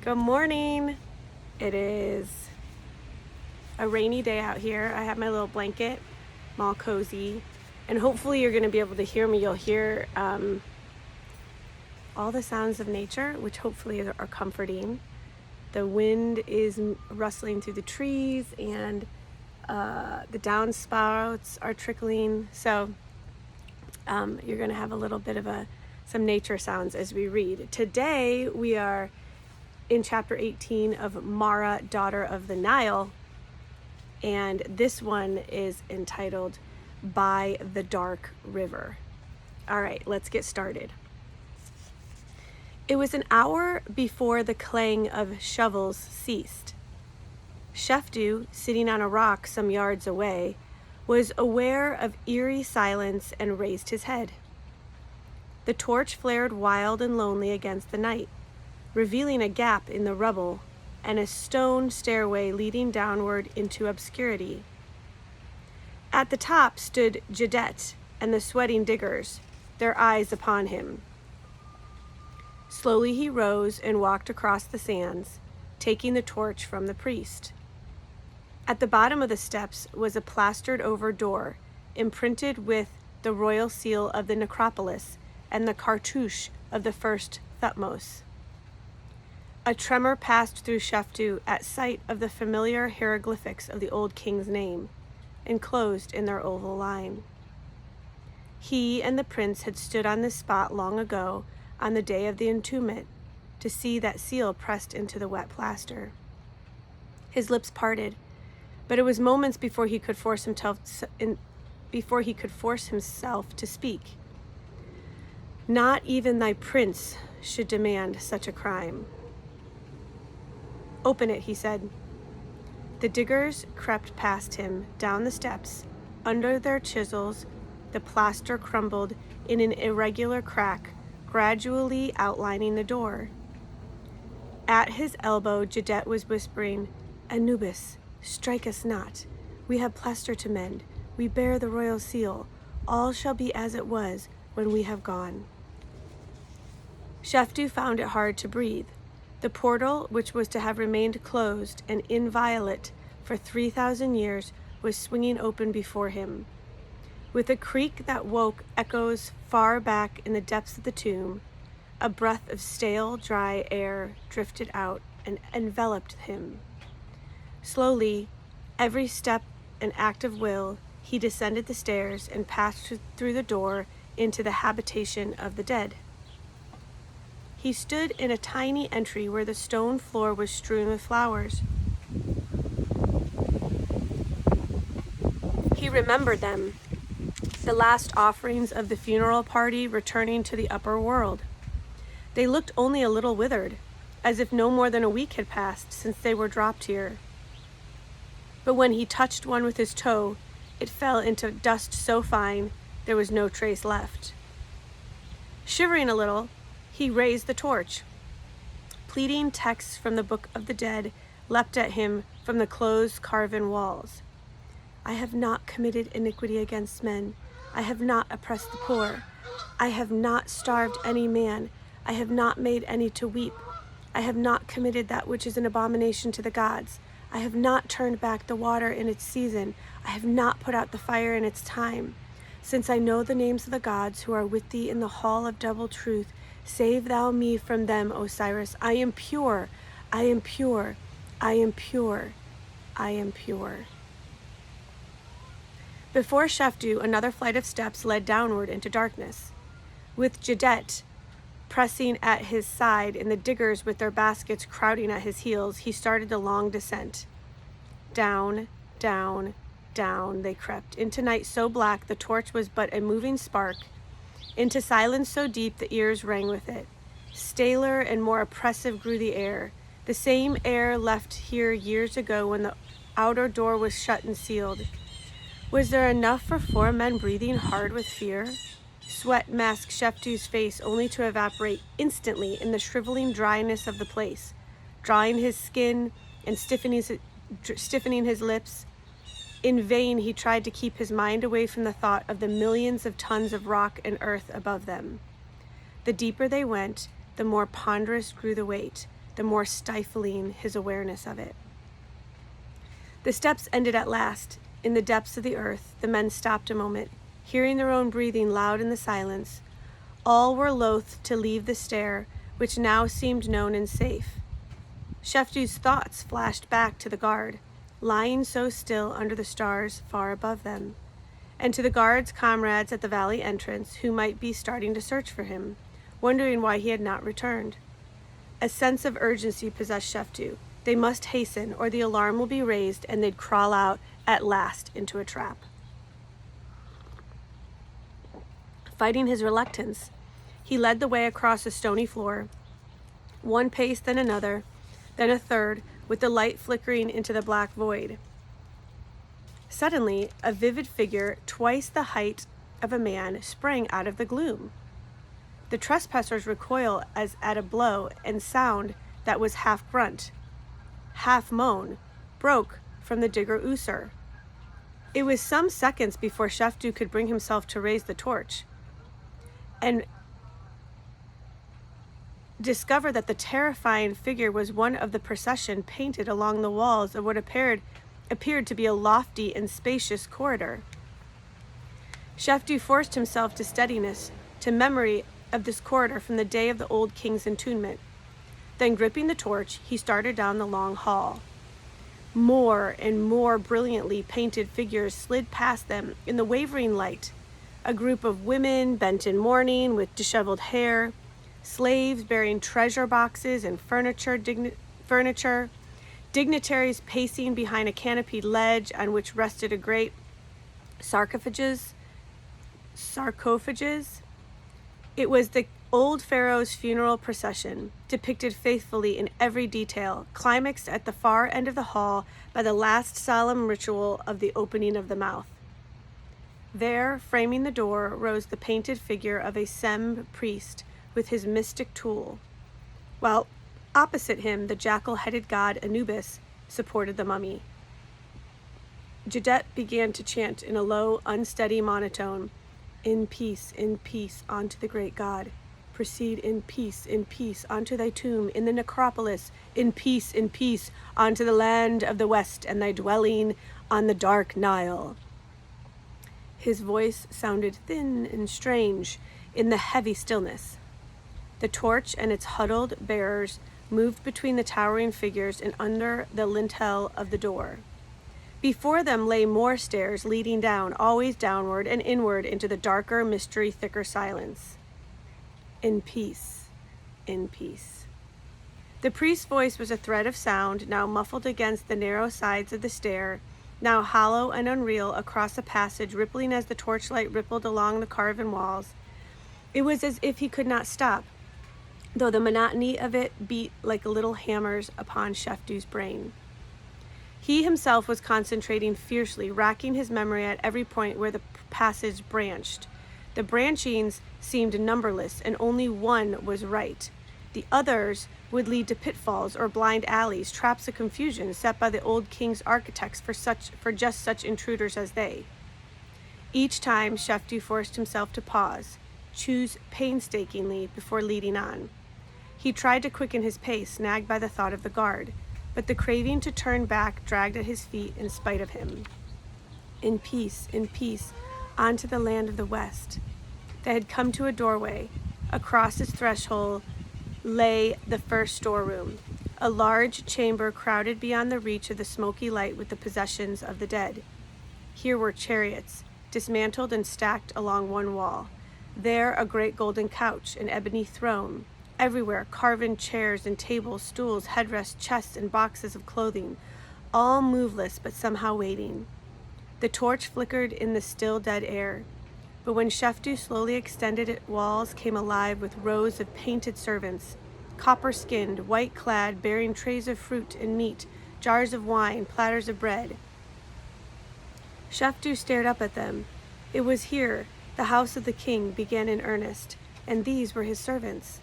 Good morning. It is a rainy day out here. I have my little blanket. I'm all cozy. And hopefully you're going to be able to hear me. You'll hear all the sounds of nature, which hopefully are comforting. The wind is rustling through the trees and the downspouts are trickling. So you're going to have a little bit of some nature sounds as we read. Today we are in chapter 18 of Mara, daughter of the Nile, and this one is entitled By the Dark River. All right, let's get started. It was an hour before the clang of shovels ceased. Shefdu, sitting on a rock some yards away, was aware of eerie silence and raised his head. The torch flared wild and lonely against the night, revealing a gap in the rubble and a stone stairway leading downward into obscurity. At the top stood Jedet and the sweating diggers, their eyes upon him. Slowly he rose and walked across the sands, taking the torch from the priest. At the bottom of the steps was a plastered-over door, imprinted with the royal seal of the necropolis and the cartouche of the first Thutmose. A tremor passed through Shefdu at sight of the familiar hieroglyphics of the old king's name, enclosed in their oval line. He and the prince had stood on this spot long ago on the day of the entombment to see that seal pressed into the wet plaster. His lips parted, but it was moments before he could force himself to speak. Not even thy prince should demand such a crime. Open it, he said. The diggers crept past him, down the steps. Under their chisels, the plaster crumbled in an irregular crack, gradually outlining the door. At his elbow, Jedet was whispering, Anubis, strike us not. We have plaster to mend. We bear the royal seal. All shall be as it was when we have gone. Shefdu found it hard to breathe. The portal, which was to have remained closed and inviolate for 3,000 years, was swinging open before him. With a creak that woke echoes far back in the depths of the tomb, a breath of stale, dry air drifted out and enveloped him. Slowly, every step an act of will, he descended the stairs and passed through the door into the habitation of the dead. He stood in a tiny entry where the stone floor was strewn with flowers. He remembered them, the last offerings of the funeral party returning to the upper world. They looked only a little withered, as if no more than a week had passed since they were dropped here. But when he touched one with his toe, it fell into dust so fine there was no trace left. Shivering a little, he raised the torch. Pleading texts from the Book of the Dead leapt at him from the closed carven walls. I have not committed iniquity against men. I have not oppressed the poor. I have not starved any man. I have not made any to weep. I have not committed that which is an abomination to the gods. I have not turned back the water in its season. I have not put out the fire in its time. Since I know the names of the gods who are with thee in the hall of double truth, save thou me from them, Osiris. I am pure. I am pure. I am pure. I am pure. Before Shefdu, another flight of steps led downward into darkness. With Jedet pressing at his side and the diggers with their baskets crowding at his heels, he started a long descent. Down, down, down they crept, into night so black the torch was but a moving spark, into silence so deep the ears rang with it. Staler and more oppressive grew the air, the same air left here years ago when the outer door was shut and sealed. Was there enough for 4 men breathing hard with fear? Sweat masked Shefdu's face only to evaporate instantly in the shriveling dryness of the place, drawing his skin and stiffening his lips. In vain he tried to keep his mind away from the thought of the millions of tons of rock and earth above them. The deeper they went, the more ponderous grew the weight, the more stifling his awareness of it. The steps ended at last. In the depths of the earth, the men stopped a moment, hearing their own breathing loud in the silence. All were loath to leave the stair, which now seemed known and safe. Sheftu's thoughts flashed back to the guard, lying so still under the stars far above them, and to the guard's comrades at the valley entrance who might be starting to search for him, wondering why he had not returned. A sense of urgency possessed Sheftu. They must hasten, or the alarm will be raised and they'd crawl out at last into a trap. Fighting his reluctance, he led the way across the stony floor, one pace, then another, then a third, with the light flickering into the black void. Suddenly, a vivid figure, twice the height of a man, sprang out of the gloom. The trespassers recoil as at a blow, and sound that was half grunt, half moan, broke from the digger Usur. It was some seconds before Sheftu could bring himself to raise the torch and discover that the terrifying figure was one of the procession painted along the walls of what appeared to be a lofty and spacious corridor. Sheftu forced himself to steadiness, to memory of this corridor from the day of the old king's entombment. Then, gripping the torch, he started down the long hall. More and more brilliantly painted figures slid past them in the wavering light. A group of women bent in mourning with disheveled hair, slaves bearing treasure boxes and furniture, dignitaries pacing behind a canopied ledge on which rested a great sarcophages. It was the old pharaoh's funeral procession, depicted faithfully in every detail, climaxed at the far end of the hall by the last solemn ritual of the opening of the mouth. There, framing the door, rose the painted figure of a Sem priest with his mystic tool, while opposite him the jackal-headed god Anubis supported the mummy. Jedet began to chant in a low, unsteady monotone, in peace, onto the great god. Proceed in peace, onto thy tomb in the necropolis, in peace, onto the land of the west and thy dwelling on the dark Nile. His voice sounded thin and strange in the heavy stillness. The torch and its huddled bearers moved between the towering figures and under the lintel of the door. Before them lay more stairs leading down, always downward and inward into the darker, mystery, thicker silence. In peace. The priest's voice was a thread of sound, now muffled against the narrow sides of the stair, now hollow and unreal across a passage, rippling as the torchlight rippled along the carven walls. It was as if he could not stop, though the monotony of it beat like little hammers upon Sheftu's brain. He himself was concentrating fiercely, racking his memory at every point where the passage branched. The branchings seemed numberless, and only one was right. The others would lead to pitfalls or blind alleys, traps of confusion set by the old king's architects for just such intruders as they. Each time, Sheftu forced himself to pause, choose painstakingly before leading on. He tried to quicken his pace, nagged by the thought of the guard, but the craving to turn back dragged at his feet in spite of him. In peace, onto the land of the west. They had come to a doorway. Across its threshold lay the first storeroom, a large chamber crowded beyond the reach of the smoky light with the possessions of the dead. Here were chariots, dismantled and stacked along one wall. There a great golden couch, an ebony throne. Everywhere carven chairs and tables, stools, headrests, chests, and boxes of clothing, all moveless but somehow waiting. The torch flickered in the still dead air, but when Sheftu slowly extended its walls came alive with rows of painted servants, copper-skinned, white-clad, bearing trays of fruit and meat, jars of wine, platters of bread. Sheftu stared up at them. It was here the house of the king began in earnest, and these were his servants.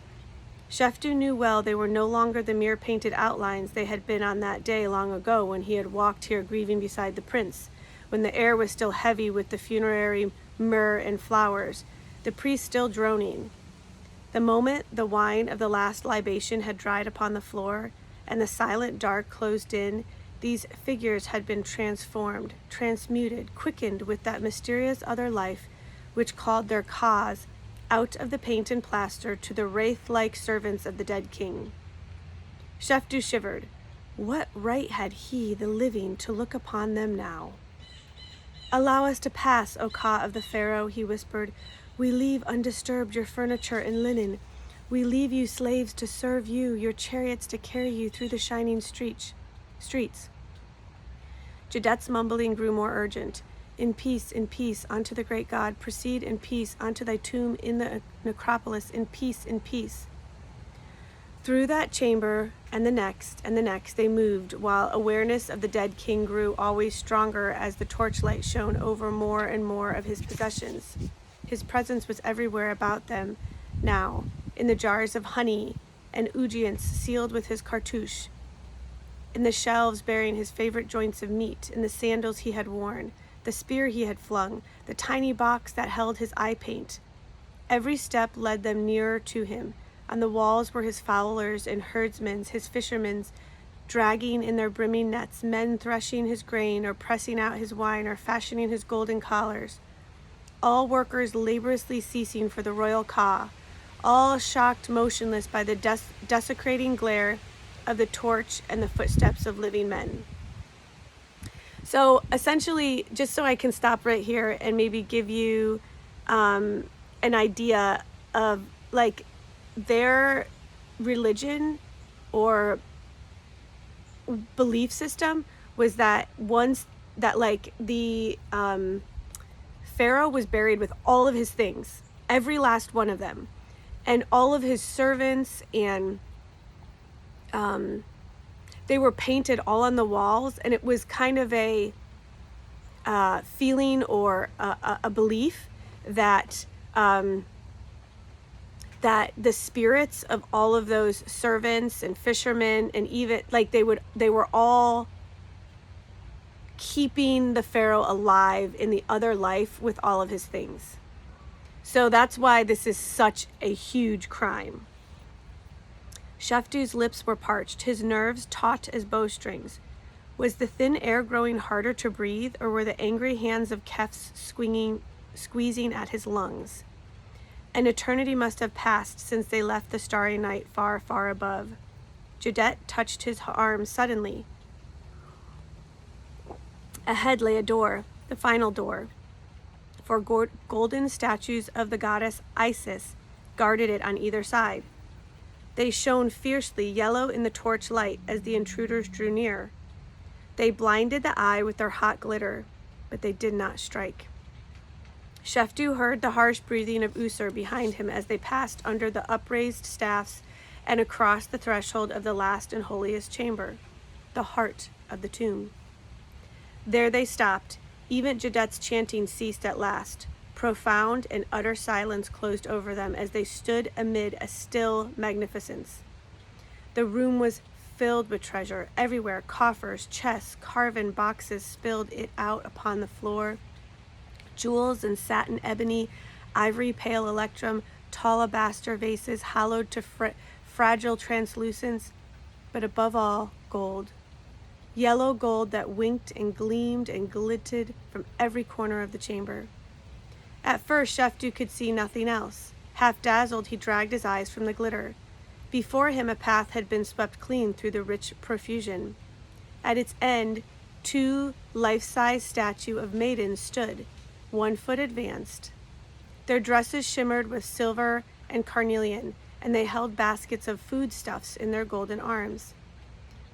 Sheftu knew well they were no longer the mere painted outlines they had been on that day long ago when he had walked here grieving beside the prince, when the air was still heavy with the funerary myrrh and flowers, the priest still droning. The moment the wine of the last libation had dried upon the floor, and the silent dark closed in, these figures had been transformed, transmuted, quickened with that mysterious other life which called their cause out of the paint and plaster to the wraith-like servants of the dead king. Sheftu shivered. What right had he, the living, to look upon them now? "Allow us to pass, O Ka of the Pharaoh," he whispered. "We leave undisturbed your furniture and linen. We leave you slaves to serve you, your chariots to carry you through the shining streets." Jedette's mumbling grew more urgent. In peace, unto the great God. Proceed in peace, unto thy tomb in the necropolis. In peace, in peace. Through that chamber and the next they moved, while awareness of the dead king grew always stronger as the torchlight shone over more and more of his possessions. His presence was everywhere about them now, in the jars of honey and unguents sealed with his cartouche, in the shelves bearing his favorite joints of meat, in the sandals he had worn, the spear he had flung, the tiny box that held his eye paint. Every step led them nearer to him. On the walls were his fowlers and herdsmen, his fishermen, dragging in their brimming nets, men threshing his grain or pressing out his wine or fashioning his golden collars. All workers laboriously ceasing for the royal Ka, all shocked motionless by the desecrating glare of the torch and the footsteps of living men. So essentially, just so I can stop right here and maybe give you an idea of like their religion or belief system was that once that like the Pharaoh was buried with all of his things, every last one of them, and all of his servants, and they were painted all on the walls, and it was kind of a feeling or a belief that that the spirits of all of those servants and fishermen, and even like they were all keeping the Pharaoh alive in the other life with all of his things. So that's why this is such a huge crime. Sheftu's lips were parched, his nerves taut as bowstrings. Was the thin air growing harder to breathe, or were the angry hands of Kefs squeezing at his lungs? An eternity must have passed since they left the starry night far, far above. Jedette touched his arm suddenly. Ahead lay a door, the final door, for golden statues of the goddess Isis guarded it on either side. They shone fiercely yellow in the torch light as the intruders drew near. They blinded the eye with their hot glitter, but they did not strike. Sheftu heard the harsh breathing of Usur behind him as they passed under the upraised staffs and across the threshold of the last and holiest chamber, the heart of the tomb. There they stopped. Even Jedette's chanting ceased at last. Profound and utter silence closed over them as they stood amid a still magnificence. The room was filled with treasure. Everywhere, coffers, chests, carven boxes spilled it out upon the floor. Jewels and satin ebony, ivory pale electrum, tall alabaster vases hollowed to fragile translucence, but above all, gold. Yellow gold that winked and gleamed and glinted from every corner of the chamber. At first, Sheftu could see nothing else. Half dazzled, he dragged his eyes from the glitter. Before him, a path had been swept clean through the rich profusion. At its end, 2 life-size statues of maidens stood, 1 foot advanced. Their dresses shimmered with silver and carnelian, and they held baskets of foodstuffs in their golden arms.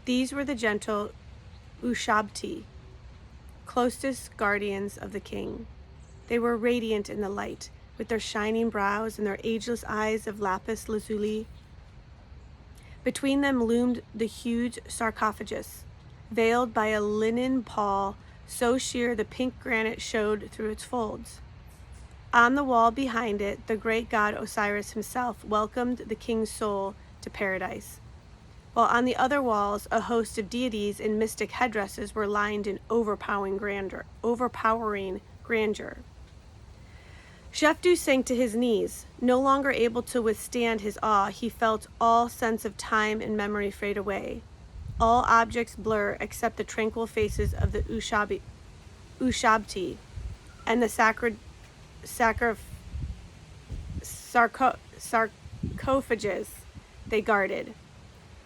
These were the gentle Ushabti, closest guardians of the king. They were radiant in the light, with their shining brows and their ageless eyes of lapis lazuli. Between them loomed the huge sarcophagus, veiled by a linen pall so sheer the pink granite showed through its folds. On the wall behind it, the great god Osiris himself welcomed the king's soul to paradise, while on the other walls a host of deities in mystic headdresses were lined in overpowering grandeur. Shefdu sank to his knees. No longer able to withstand his awe, he felt all sense of time and memory fade away. All objects blur except the tranquil faces of the Ushabti and the sarcophages they guarded.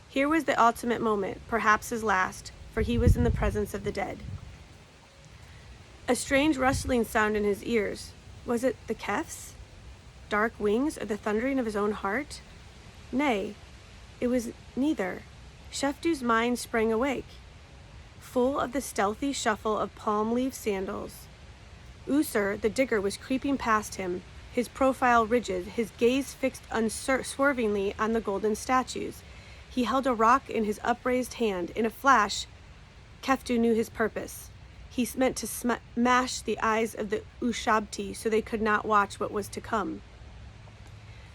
Here was the ultimate moment, perhaps his last, for he was in the presence of the dead. A strange rustling sound in his ears. Was it the Kef's dark wings or the thundering of his own heart? Nay, it was neither. Shefdu's mind sprang awake, full of the stealthy shuffle of palm leaf sandals. Usur, the digger, was creeping past him, his profile rigid, his gaze fixed unswervingly on the golden statues. He held a rock in his upraised hand. In a flash, Keftu knew his purpose. He meant to smash the eyes of the Ushabti so they could not watch what was to come.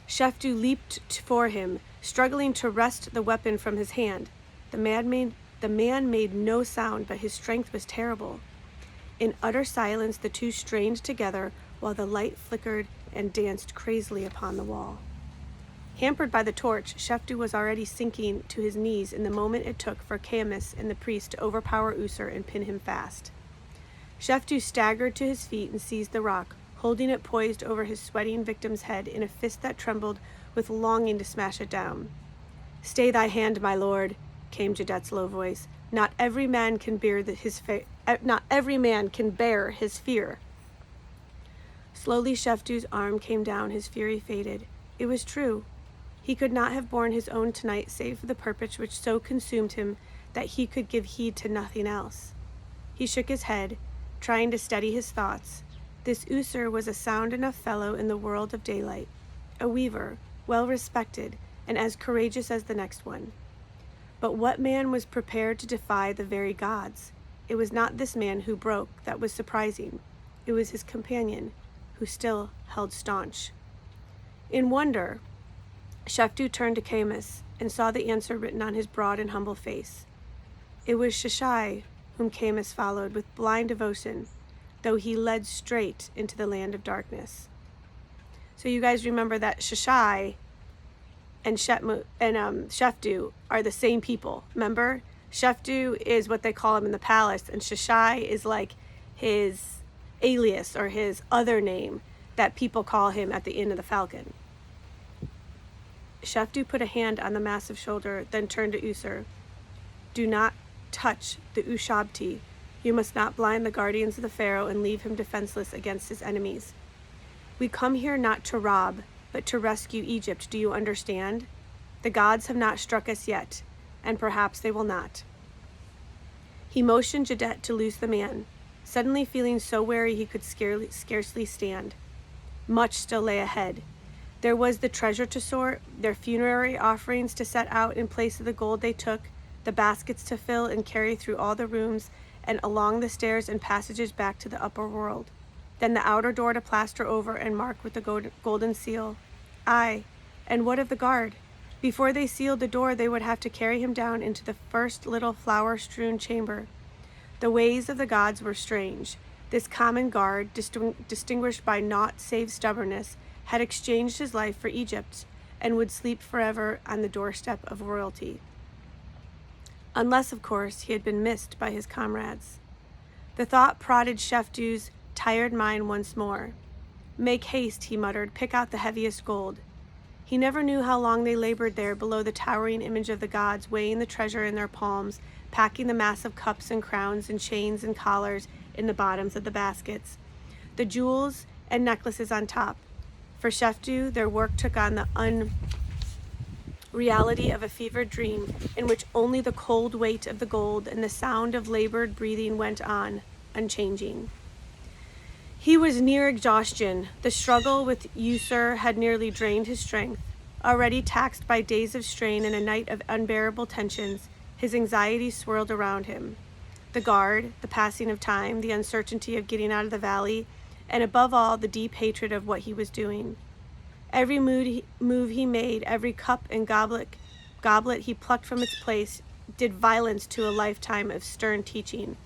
Shefdu leaped for him, struggling to wrest the weapon from his hand. The man made no sound, but his strength was terrible. In utter silence, the two strained together while the light flickered and danced crazily upon the wall. Hampered by the torch, Shefdu was already sinking to his knees in the moment it took for Camus and the priest to overpower Usur and pin him fast. Shefdu staggered to his feet and seized the rock, holding it poised over his sweating victim's head in a fist that trembled with longing to smash it down. "Stay thy hand, my lord," came Jadet's low voice. Not every man can bear his fear. Slowly Shefdu's arm came down, his fury faded. It was true. He could not have borne his own tonight save for the purpose which so consumed him that he could give heed to nothing else. He shook his head, trying to steady his thoughts. This Usur was a sound enough fellow in the world of daylight, a weaver, well respected, and as courageous as the next one. But what man was prepared to defy the very gods? It was not this man who broke that was surprising. It was his companion, who still held staunch. In wonder, Shefdu turned to Camus and saw the answer written on his broad and humble face. It was Shishai whom Camus followed with blind devotion, though he led straight into the land of darkness. So you guys remember that Shishai and Shefdu are the same people. Remember? Shefdu is what they call him in the palace, and Shishai is like his alias or his other name that people call him at the Inn of the Falcon. Shefdu put a hand on the massive shoulder, then turned to Usur. "Do not touch the Ushabti. You must not blind the guardians of the Pharaoh and leave him defenseless against his enemies. We come here not to rob, but to rescue Egypt. Do you understand? The gods have not struck us yet, and perhaps they will not." He motioned Jadet to loose the man, suddenly feeling so weary he could scarcely stand. Much still lay ahead. There was the treasure to sort, their funerary offerings to set out in place of the gold they took, the baskets to fill and carry through all the rooms and along the stairs and passages back to the upper world. Then the outer door to plaster over and mark with the golden seal. Aye, and what of the guard? Before they sealed the door, they would have to carry him down into the first little flower-strewn chamber. The ways of the gods were strange. This common guard, distinguished by naught save stubbornness, had exchanged his life for Egypt and would sleep forever on the doorstep of royalty. Unless, of course, he had been missed by his comrades. The thought prodded Shefdu's tired mind once more. "Make haste," he muttered, "pick out the heaviest gold." He never knew how long they labored there below the towering image of the gods, weighing the treasure in their palms, packing the massive cups and crowns and chains and collars in the bottoms of the baskets, the jewels and necklaces on top. For Shefdu, their work took on the unreality of a fevered dream in which only the cold weight of the gold and the sound of labored breathing went on, unchanging. He was near exhaustion. The struggle with Usur had nearly drained his strength. Already taxed by days of strain and a night of unbearable tensions, his anxiety swirled around him. The guard, the passing of time, the uncertainty of getting out of the valley, and above all, the deep hatred of what he was doing. Every move he made, every cup and goblet he plucked from its place, did violence to a lifetime of stern teaching.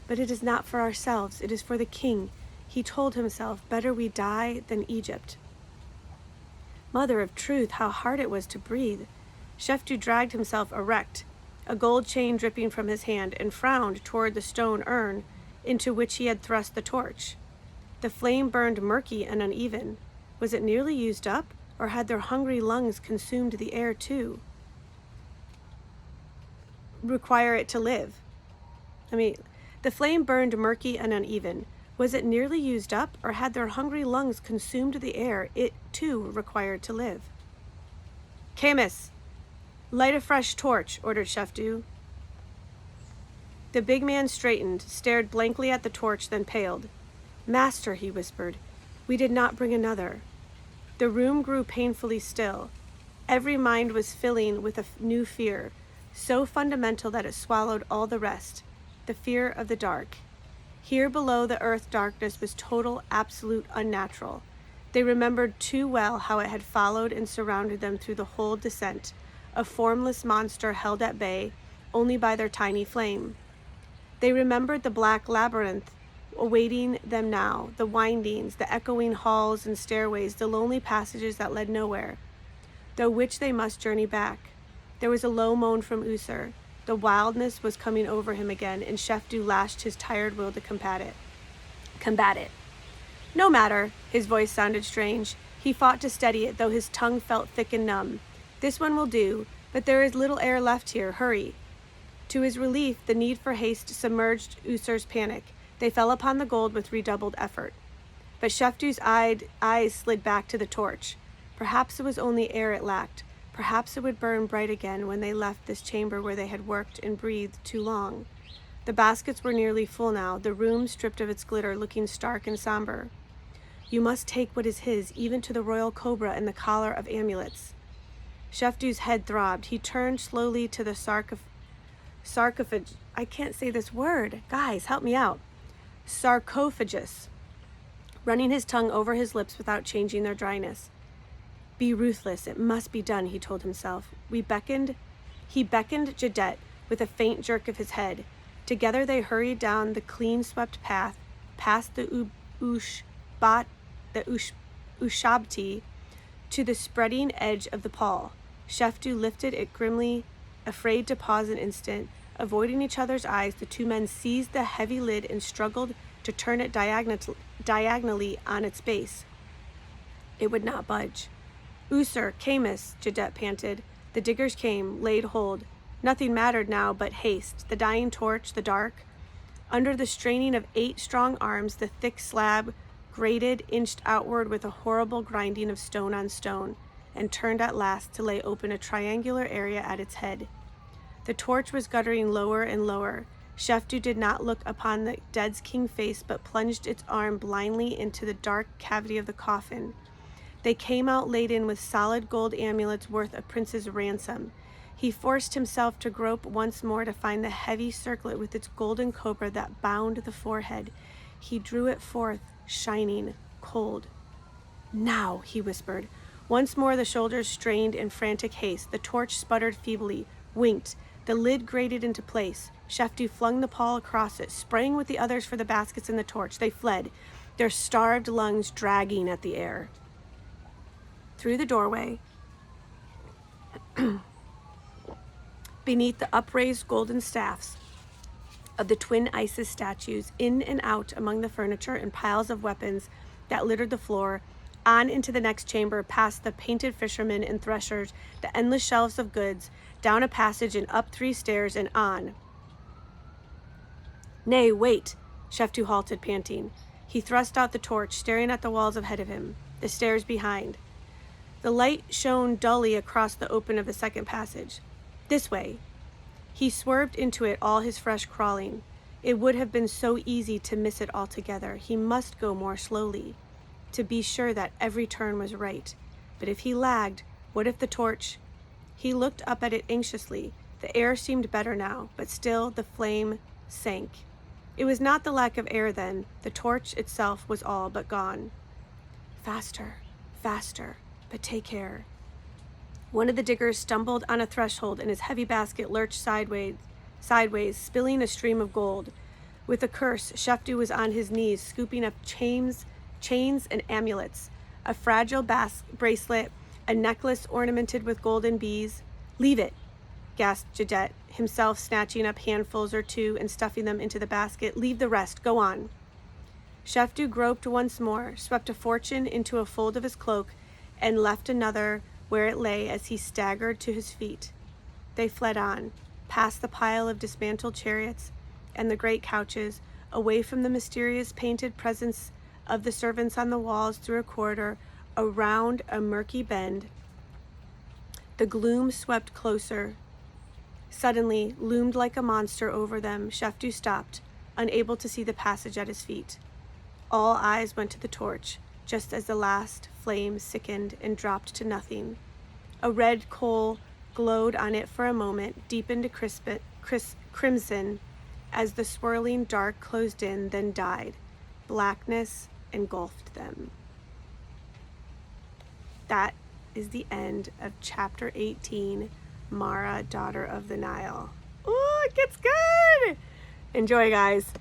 "But it is not for ourselves, it is for the king. He told himself, better we die than Egypt. Mother of truth, how hard it was to breathe. Sheftu dragged himself erect, a gold chain dripping from his hand, and frowned toward the stone urn into which he had thrust the torch. The flame burned murky and uneven. Was it nearly used up, or had their hungry lungs consumed the air too? Require it to live. The flame burned murky and uneven. Was it nearly used up, or had their hungry lungs consumed the air it too required to live? Camus, light a fresh torch, ordered Sheftu. The big man straightened, stared blankly at the torch, then paled. Master, he whispered, we did not bring another. The room grew painfully still. Every mind was filling with a new fear, so fundamental that it swallowed all the rest, the fear of the dark. Here below, the earth darkness was total, absolute, unnatural. They remembered too well how it had followed and surrounded them through the whole descent, a formless monster held at bay only by their tiny flame. They remembered the black labyrinth awaiting them now, the windings, the echoing halls and stairways, the lonely passages that led nowhere, through which they must journey back. There was a low moan from Usur. The wildness was coming over him again, and Sheftu lashed his tired will to combat it. No matter, his voice sounded strange. He fought to steady it, though his tongue felt thick and numb. This one will do, but there is little air left here. Hurry. To his relief, the need for haste submerged Usur's panic. They fell upon the gold with redoubled effort. But Sheftu's eyes slid back to the torch. Perhaps it was only air it lacked. Perhaps it would burn bright again when they left this chamber where they had worked and breathed too long. The baskets were nearly full now, the room stripped of its glitter, looking stark and somber. You must take what is his, even to the royal cobra and the collar of amulets. Sheftu's head throbbed. He turned slowly to the sarcophagus. I can't say this word. Guys, help me out. Sarcophagus, running his tongue over his lips without changing their dryness. Be ruthless. It must be done, he told himself. He beckoned Jadet with a faint jerk of his head. Together they hurried down the clean-swept path, past the Ushabti, to the spreading edge of the pall. Sheftu lifted it grimly, afraid to pause an instant. Avoiding each other's eyes, the two men seized the heavy lid and struggled to turn it diagonally on its base. It would not budge. Usur, Camus, Jadet panted. The diggers came, laid hold. Nothing mattered now but haste, the dying torch, the dark. Under the straining of 8 strong arms, the thick slab grated, inched outward with a horrible grinding of stone on stone, and turned at last to lay open a triangular area at its head. The torch was guttering lower and lower. Sheftu did not look upon the dead king's face, but plunged its arm blindly into the dark cavity of the coffin. They came out laden with solid gold amulets worth a prince's ransom. He forced himself to grope once more to find the heavy circlet with its golden cobra that bound the forehead. He drew it forth, shining, cold. Now, he whispered. Once more the shoulders strained in frantic haste. The torch sputtered feebly, winked. The lid grated into place. Sheftu flung the pall across it, sprang with the others for the baskets and the torch. They fled, their starved lungs dragging at the air. Through the doorway, beneath the upraised golden staffs of the twin Isis statues, in and out among the furniture and piles of weapons that littered the floor, on into the next chamber, past the painted fishermen and threshers, the endless shelves of goods, down a passage and up 3 stairs and on. Nay, wait! Sheftu halted, panting. He thrust out the torch, staring at the walls ahead of him, the stairs behind. The light shone dully across the open of the second passage. This way. He swerved into it, all his fresh crawling. It would have been so easy to miss it altogether. He must go more slowly, to be sure that every turn was right. But if he lagged, what if the torch... He looked up at it anxiously. The air seemed better now, but still the flame sank. It was not the lack of air then. The torch itself was all but gone. Faster, faster, but take care. One of the diggers stumbled on a threshold, and his heavy basket lurched sideways, spilling a stream of gold. With a curse, Sheftu was on his knees, scooping up chains and amulets, a fragile bracelet, a necklace ornamented with golden bees. "Leave it," gasped Jadet, himself snatching up handfuls or two and stuffing them into the basket. "Leave the rest. Go on." Sheftu groped once more, swept a fortune into a fold of his cloak, and left another where it lay as he staggered to his feet. They fled on, past the pile of dismantled chariots and the great couches, away from the mysterious painted presence of the servants on the walls, through a corridor, around a murky bend. The gloom swept closer. Suddenly, loomed like a monster over them. Sheftu stopped, unable to see the passage at his feet. All eyes went to the torch, just as the last flame sickened and dropped to nothing. A red coal glowed on it for a moment, deepened to crimson as the swirling dark closed in, then died. Blackness engulfed them. That is the end of chapter 18, Mara, Daughter of the Nile. Ooh, it gets good! Enjoy, guys.